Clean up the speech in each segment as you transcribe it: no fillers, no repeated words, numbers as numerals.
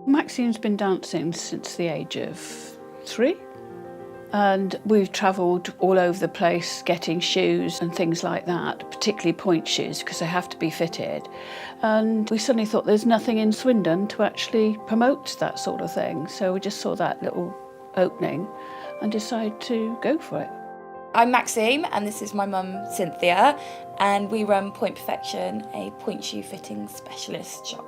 Maxine's been dancing since the age of 3. And we've travelled all over the place getting shoes and things like that, particularly Pointe shoes because they have to be fitted. And we suddenly thought there's nothing in Swindon to actually promote that sort of thing. So we just saw that little opening and decided to go for it. I'm Maxine and this is my mum Cynthia, and we run Pointe Perfection, a pointe shoe fitting specialist shop.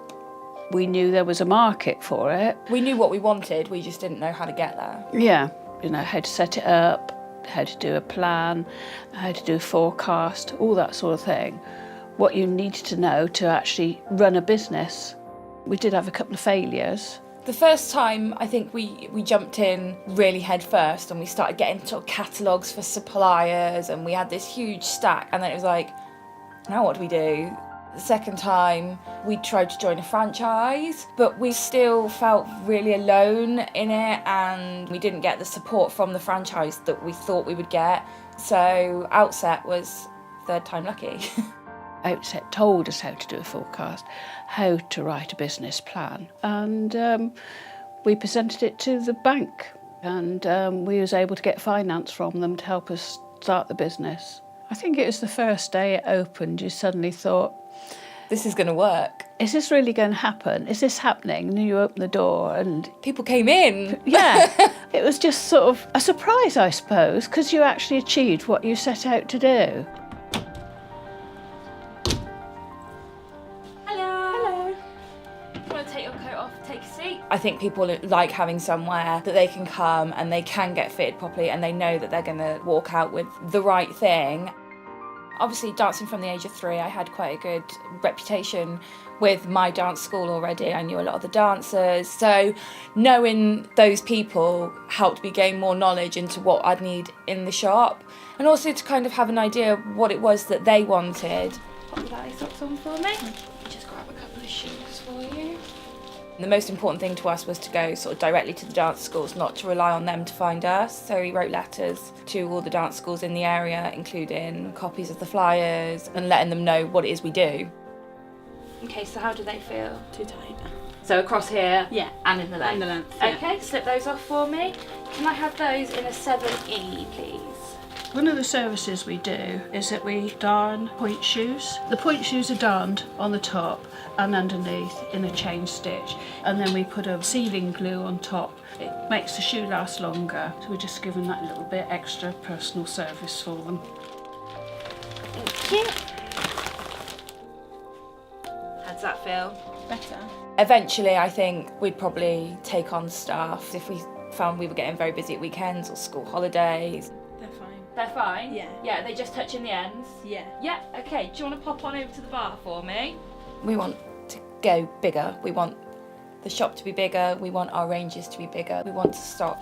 We knew there was a market for it. We knew what we wanted, we just didn't know how to get there. Yeah. You know, how to set it up, how to do a plan, how to do a forecast, all that sort of thing. What you needed to know to actually run a business. We did have a couple of failures. The first time, I think we jumped in really head first and we started getting sort of catalogues for suppliers and we had this huge stack, and then it was like, now what do we do? The second time, we tried to join a franchise, but we still felt really alone in it and we didn't get the support from the franchise that we thought we would get. So Outset was third time lucky. Outset told us how to do a forecast, how to write a business plan, and we presented it to the bank, and we was able to get finance from them to help us start the business. I think it was the first day it opened, you suddenly thought, this is going to work. Is this really going to happen? Is this happening? And you open the door and... people came in. Yeah. It was just sort of a surprise, I suppose, because you actually achieved what you set out to do. Hello. Do you want to take your coat off, take a seat? I think people like having somewhere that they can come and they can get fitted properly and they know that they're going to walk out with the right thing. Obviously, dancing from the age of 3, I had quite a good reputation with my dance school already. I knew a lot of the dancers. So knowing those people helped me gain more knowledge into what I'd need in the shop, and also to kind of have an idea of what it was that they wanted. Pop your ballet socks on for me. Just grab a couple of shoes for you. The most important thing to us was to go sort of directly to the dance schools, not to rely on them to find us. So we wrote letters to all the dance schools in the area, including copies of the flyers and letting them know what it is we do. Okay, so how do they feel? Too tight. So across here? Yeah. And in the length? And the length, yeah. Okay, slip those off for me. Can I have those in a 7E, please? One of the services we do is that we darn pointe shoes. The pointe shoes are darned on the top and underneath in a chain stitch, and then we put a sealing glue on top. It makes the shoe last longer, so we're just giving that little bit extra personal service for them. Thank you. How does that feel? Better. Eventually, I think we'd probably take on staff if we found we were getting very busy at weekends or school holidays. They're fine. They're fine? Yeah. Yeah, they just touch in the ends? Yeah. Yeah, okay. Do you want to pop on over to the bar for me? We want to go bigger. We want the shop to be bigger. We want our ranges to be bigger. We want to stock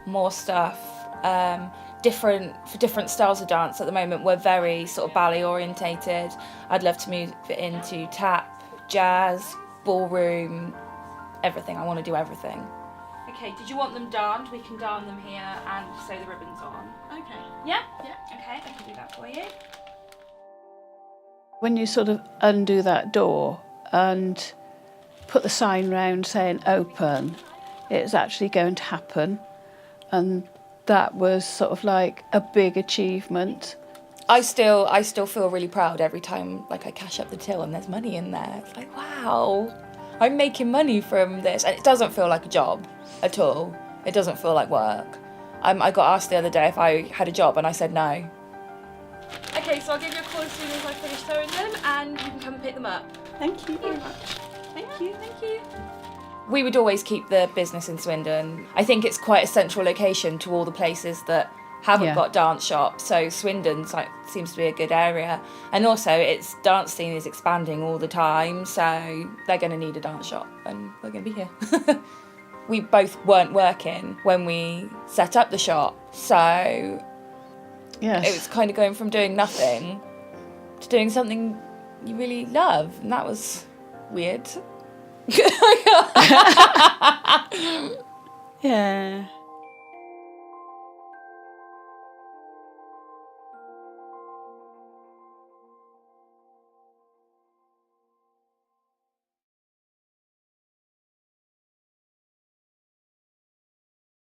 more stuff. For different styles of dance. At the moment, we're very sort of ballet orientated. I'd love to move it into tap, jazz, ballroom, everything. I want to do everything. Okay, did you want them darned? We can darn them here and sew the ribbons on. Okay. Yeah? Yeah. Okay, I can do that for you. When you sort of undo that door and put the sign round saying open, it's actually going to happen, and that was sort of like a big achievement. I still feel really proud every time I cash up the till and there's money in there. It's like, wow, I'm making money from this, and it doesn't feel like a job at all. It doesn't feel like work. I got asked the other day if I had a job and I said no. Okay, so I'll give you a call as soon as I finish sewing them and you can come and pick them up. Thank you very much. Thank you. Thank you. We would always keep the business in Swindon. I think it's quite a central location to all the places that haven't got dance shops, so Swindon seems to be a good area. And also its dance scene is expanding all the time, so they're going to need a dance shop and we're going to be here. We both weren't working when we set up the shop, so Yes. it was kind of going from doing nothing to doing something you really love, and that was weird. Yeah.